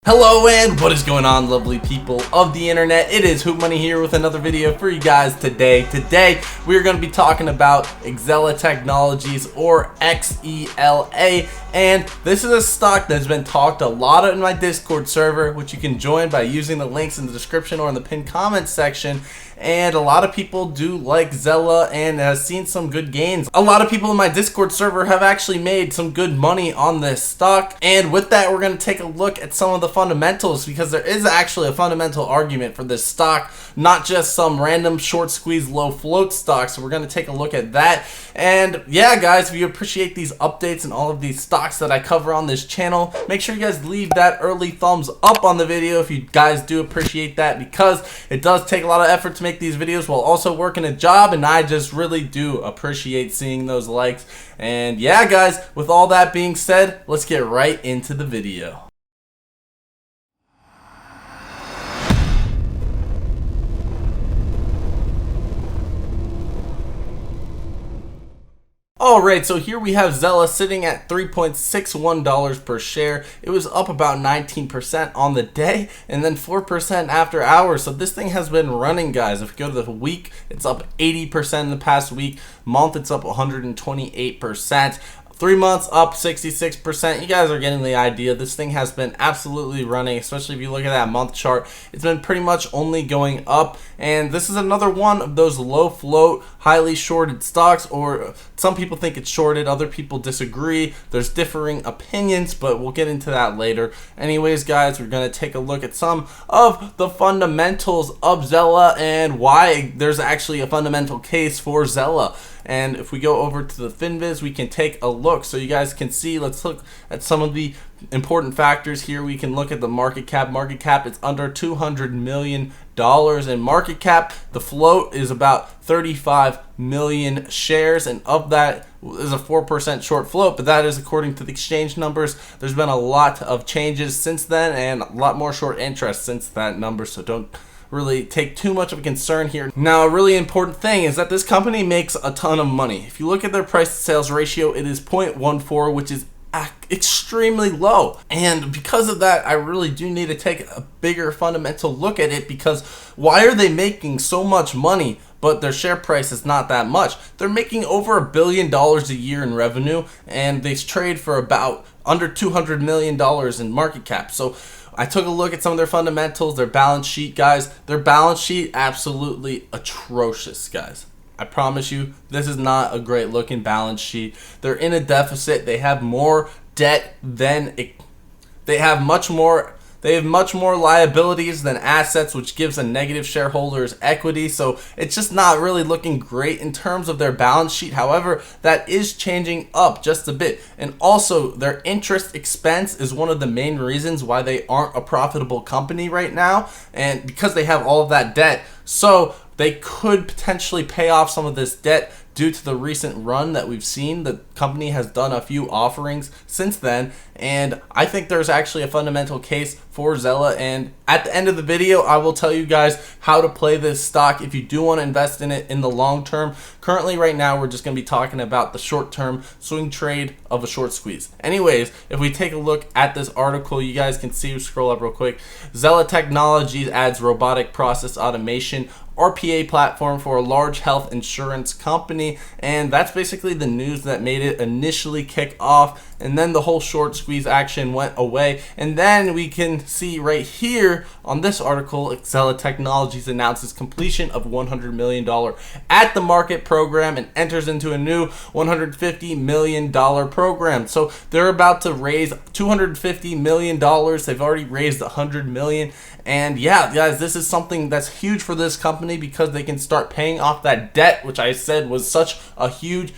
Hello and what is going on, lovely people of the internet? It is HOOTMONEY here with another video for you guys today. Today we are going to be talking about XELA Technologies, or XELA, and this is a stock that's been talked a lot in my Discord server, which you can join by using the links in the description or in the pinned comment section. And a lot of people do like XELA and has seen some good gains. A lot of people in my Discord server have actually made some good money on this stock. And with that, we're going to take a look at some of the fundamentals, because there is actually a fundamental argument for this stock, not just some random short squeeze low float stock. So we're going to take a look at that. And yeah, guys, if you appreciate these updates and all of these stocks that I cover on this channel, make sure you guys leave that early thumbs up on the video if you guys do appreciate that, because it does take a lot of effort to make these videos while also working a job, and I just really do appreciate seeing those likes. And yeah, guys, with all that being said, let's get right into the video. Alright, so here we have XELA sitting at $3.61 per share. It was up about 19% on the day and then 4% after hours. So this thing has been running, guys. If you go to the week, it's up 80% in the past week. Month, it's up 128%. 3 months up 66%. You guys are getting the idea. This thing has been absolutely running, especially if you look at that month chart. It's been pretty much only going up, and this is another one of those low float, highly shorted stocks, or some people think it's shorted, other people disagree. There's differing opinions, but we'll get into that later. Anyways, guys, we're going to take a look at some of the fundamentals of XELA and why there's actually a fundamental case for XELA. And if we go over to the FinViz, we can take a look so you guys can see. Let's look at some of the important factors here. We can look at the market cap. Market cap is under $200 million in market cap. The float is about 35 million shares, and of that is a 4% short float, but that is according to the exchange numbers. There's been a lot of changes since then and a lot more short interest since that number, so don't really take too much of a concern here. Now, a really important thing is that this company makes a ton of money. If you look at their price to sales ratio, it is 0.14, which is extremely low. And because of that, I really do need to take a bigger fundamental look at it, because why are they making so much money but their share price is not that much? They're making over $1 billion a year in revenue, and they trade for about under $200 million in market cap. So I took a look at some of their fundamentals, their balance sheet, guys. Their balance sheet, absolutely atrocious, guys. I promise you, this is not a great looking balance sheet. They're in a deficit. They have more debt than they have much more liabilities than assets, which gives a negative shareholders equity. So it's just not really looking great in terms of their balance sheet. However, that is changing up just a bit. And also, their interest expense is one of the main reasons why they aren't a profitable company right now, and because they have all of that debt. So they could potentially pay off some of this debt due to the recent run that we've seen. The company has done a few offerings since then, and I think there's actually a fundamental case for XELA. And at the end of the video, I will tell you guys how to play this stock if you do want to invest in it in the long term. Currently, right now, we're just going to be talking about the short term swing trade of a short squeeze. Anyways, if we take a look at this article, you guys can see, scroll up real quick. XELA Technologies adds robotic process automation RPA platform for a large health insurance company, and that's basically the news that made it initially kick off. And then the whole short squeeze action went away. And then we can see right here on this article, XELA Technologies announces completion of $100 million at the market program and enters into a new $150 million program. So they're about to raise $250 million. They've already raised $100 million. And yeah, guys, this is something that's huge for this company, because they can start paying off that debt, which I said was such a huge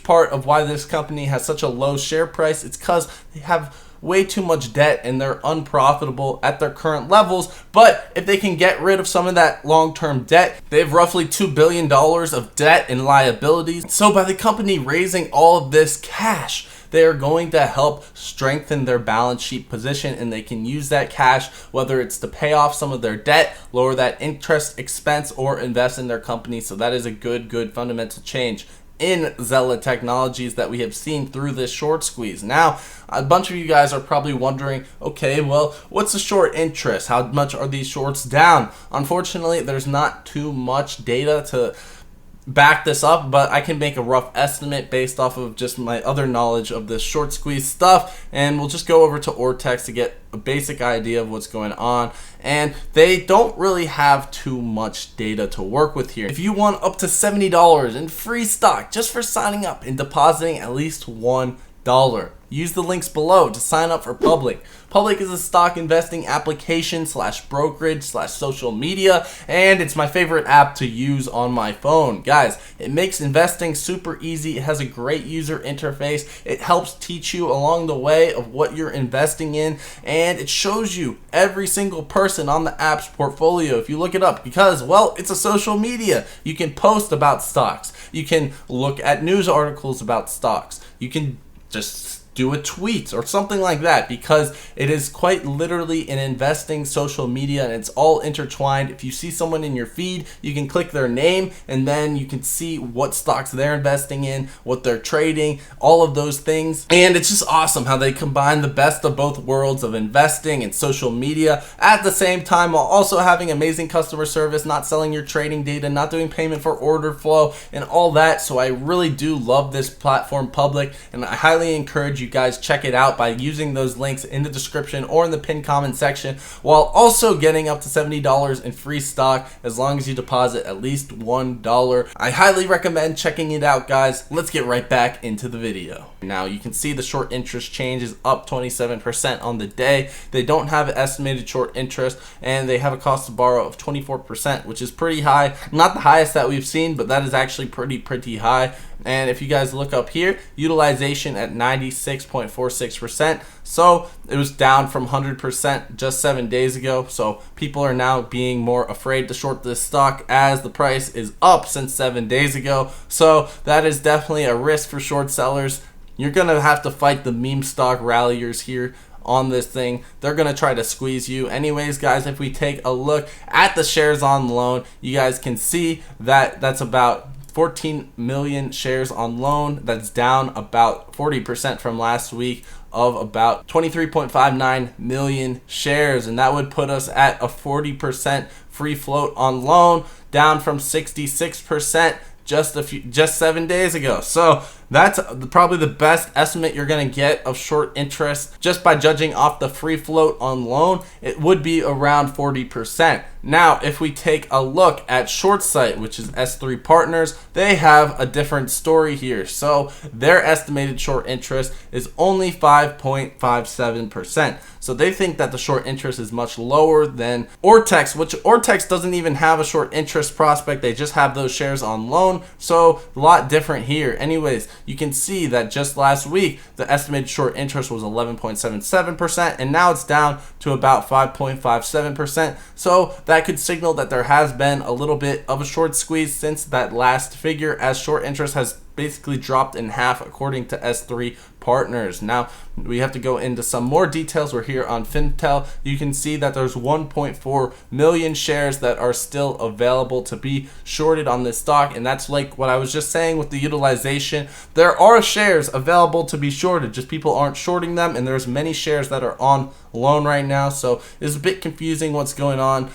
part of why this company has such a low share price. It's because they have way too much debt and they're unprofitable at their current levels. But if they can get rid of some of that long-term debt, they have roughly $2 billion of debt and liabilities. So by the company raising all of this cash, they are going to help strengthen their balance sheet position, and they can use that cash, whether it's to pay off some of their debt, lower that interest expense, or invest in their company. So that is a good fundamental change. in XELA technologies that we have seen through this short squeeze. Now, a bunch of you guys are probably wondering, okay, well, what's the short interest? How much are these shorts down? Unfortunately, there's not too much data to back this up, but I can make a rough estimate based off of just my other knowledge of this short squeeze stuff, and we'll just go over to Ortex to get a basic idea of what's going on. And they don't really have too much data to work with here. If you want up to $70 in free stock just for signing up and depositing at least $1, use the links below to sign up for Public. Public is a stock investing application / brokerage / social media, and it's my favorite app to use on my phone. Guys, it makes investing super easy. It has a great user interface. It helps teach you along the way of what you're investing in, and it shows you every single person on the app's portfolio if you look it up, because, well, it's a social media. You can post about stocks. You can look at news articles about stocks. You can just do a tweet or something like that, because it is quite literally an investing social media, and it's all intertwined. If you see someone in your feed, you can click their name and then you can see what stocks they're investing in, what they're trading, all of those things. And it's just awesome how they combine the best of both worlds of investing and social media at the same time, while also having amazing customer service, not selling your trading data, not doing payment for order flow and all that. So I really do love this platform, Public, and I highly encourage you guys check it out by using those links in the description or in the pinned comment section, while also getting up to $70 in free stock as long as you deposit at least $1. I highly recommend checking it out, guys. Let's get right back into the video. Now you can see the short interest change is up 27% on the day. They don't have an estimated short interest, and they have a cost to borrow of 24%, which is pretty high. Not the highest that we've seen, but that is actually pretty high. And if you guys look up here, utilization at 96.46%. So it was down from 100% just 7 days ago. So people are now being more afraid to short this stock as the price is up since 7 days ago. So that is definitely a risk for short sellers. You're going to have to fight the meme stock ralliers here on this thing. They're going to try to squeeze you. Anyways, guys, if we take a look at the shares on loan, you guys can see that that's about 14 million shares on loan. That's down about 40% from last week of about 23.59 million shares, and that would put us at a 40% free float on loan, down from 66% just 7 days ago. So that's probably the best estimate you're going to get of short interest just by judging off the free float on loan. It would be around 40%. Now, if we take a look at ShortSight, which is S3 Partners, they have a different story here. So their estimated short interest is only 5.57%. So they think that the short interest is much lower than Ortex, which Ortex doesn't even have a short interest prospect. They just have those shares on loan. So a lot different here. Anyways, you can see that just last week, the estimated short interest was 11.77%, and now it's down to about 5.57%. So that could signal that there has been a little bit of a short squeeze since that last figure, as short interest has basically dropped in half according to S3 Partners. Now we have to go into some more details. We're here on Fintel. You can see that there's 1.4 million shares that are still available to be shorted on this stock, and that's like what I was just saying with the utilization. There are shares available to be shorted, just people aren't shorting them, and there's many shares that are on loan right now. So it's a bit confusing what's going on.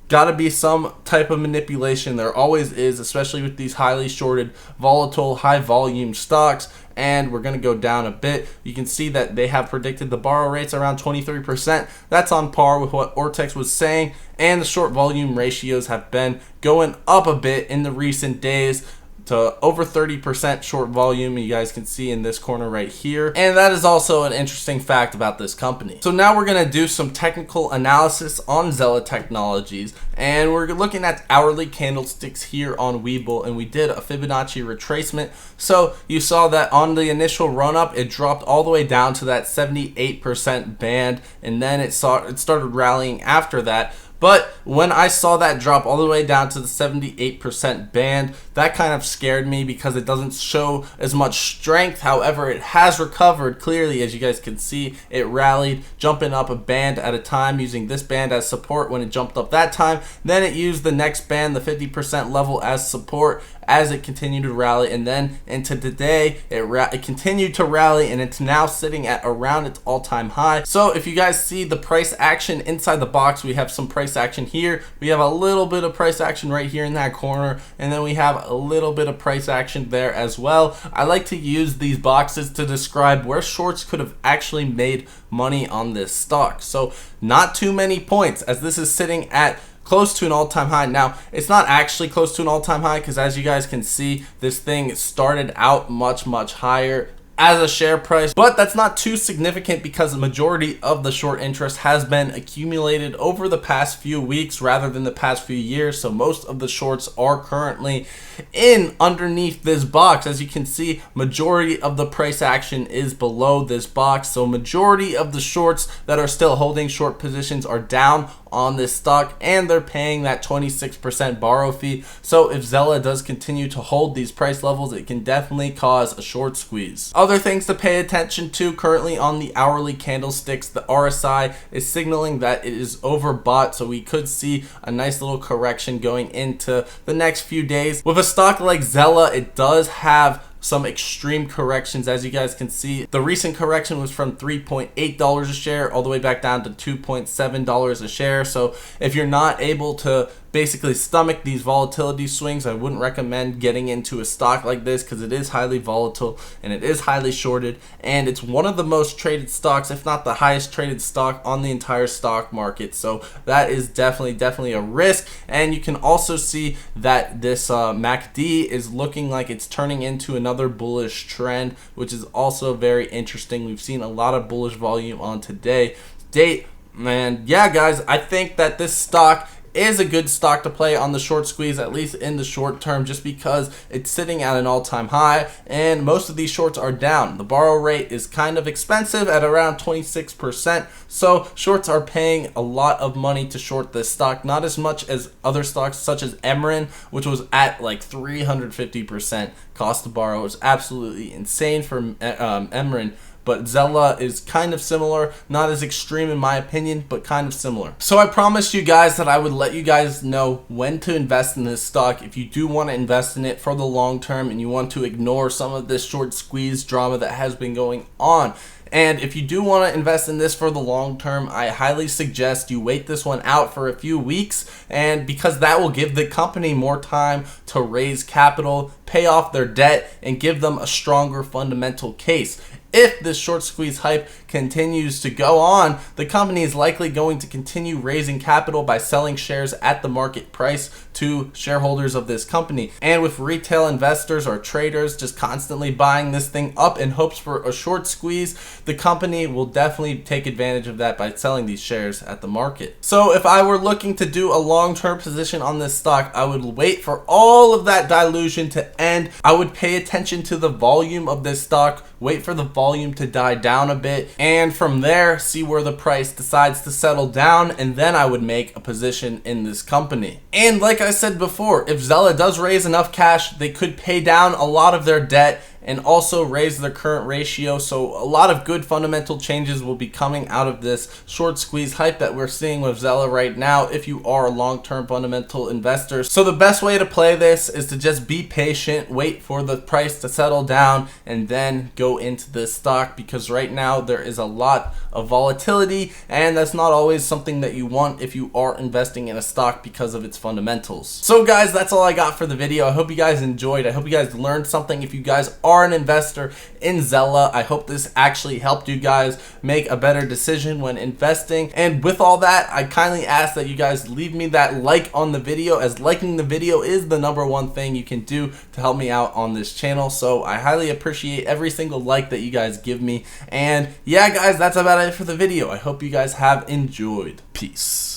Gotta be some type of manipulation. There always is, especially with these highly shorted, volatile, high volume stocks. And we're gonna go down a bit. You can see that they have predicted the borrow rates around 23%. That's on par with what Ortex was saying. And the short volume ratios have been going up a bit in the recent days to over 30% short volume, you guys can see in this corner right here. And that is also an interesting fact about this company. So now we're gonna do some technical analysis on XELA Technologies, and we're looking at hourly candlesticks here on Webull, and we did a Fibonacci retracement. So you saw that on the initial run up, it dropped all the way down to that 78% band, and then it started rallying after that. But when I saw that drop all the way down to the 78% band, that kind of scared me because it doesn't show as much strength. However, it has recovered clearly. As you guys can see, it rallied, jumping up a band at a time, using this band as support when it jumped up that time. Then it used the next band, the 50% level, as support as it continued to rally, and then into today it continued to rally, and it's now sitting at around its all-time high. So if you guys see the price action inside the box, we have some price action here, we have a little bit of price action right here in that corner, and then we have a little bit of price action there as well. I like to use these boxes to describe where shorts could have actually made money on this stock. So not too many points, as this is sitting at close to an all-time high. Now, it's not actually close to an all-time high, because as you guys can see, this thing started out much higher as a share price, but that's not too significant because the majority of the short interest has been accumulated over the past few weeks rather than the past few years. So most of the shorts are currently in underneath this box. As you can see, majority of the price action is below this box. So majority of the shorts that are still holding short positions are down on this stock, and they're paying that 26% borrow fee. So if XELA does continue to hold these price levels, it can definitely cause a short squeeze. Other things to pay attention to currently on the hourly candlesticks, the RSI is signaling that it is overbought, so we could see a nice little correction going into the next few days. With a stock like XELA, it does have some extreme corrections. As you guys can see, the recent correction was from $3.8 a share all the way back down to $2.7 a share. So if you're not able to basically stomach these volatility swings, I wouldn't recommend getting into a stock like this, because it is highly volatile and it is highly shorted, and it's one of the most traded stocks, if not the highest traded stock on the entire stock market. So that is definitely a risk. And you can also see that this MACD is looking like it's turning into another bullish trend, which is also very interesting. We've seen a lot of bullish volume on today's date. And yeah, guys, I think that this stock is a good stock to play on the short squeeze, at least in the short term, just because it's sitting at an all-time high and most of these shorts are down. The borrow rate is kind of expensive at around 26%, so shorts are paying a lot of money to short this stock, not as much as other stocks such as Emeren, which was at like 350% cost to borrow. It's absolutely insane for Emeren. But XELA is kind of similar, not as extreme in my opinion, but kind of similar. So I promised you guys that I would let you guys know when to invest in this stock. If you do want to invest in it for the long term and you want to ignore some of this short squeeze drama that has been going on, and if you do want to invest in this for the long term, I highly suggest you wait this one out for a few weeks, and because that will give the company more time to raise capital, pay off their debt, and give them a stronger fundamental case. If this short squeeze hype continues to go on, the company is likely going to continue raising capital by selling shares at the market price to shareholders of this company. And with retail investors or traders just constantly buying this thing up in hopes for a short squeeze, the company will definitely take advantage of that by selling these shares at the market. So if I were looking to do a long-term position on this stock, I would wait for all of that dilution to end. I would pay attention to the volume of this stock, wait for the volume to die down a bit, and from there see where the price decides to settle down, and then I would make a position in this company. And like I said before, if XELA does raise enough cash, they could pay down a lot of their debt and also raise their current ratio. So a lot of good fundamental changes will be coming out of this short squeeze hype that we're seeing with XELA right now if you are a long-term fundamental investor. So the best way to play this is to just be patient, wait for the price to settle down, and then go into this stock, because right now there is a lot of volatility, and that's not always something that you want if you are investing in a stock because of its fundamentals. So guys, that's all I got for the video. I hope you guys enjoyed. I hope you guys learned something. If you guys are an investor in XELA, I hope this actually helped you guys make a better decision when investing. And with all that, I kindly ask that you guys leave me that like on the video, as liking the video is the #1 thing you can do to help me out on this channel. So I highly appreciate every single like that you guys give me. And yeah guys, that's about it for the video. I hope you guys have enjoyed. Peace.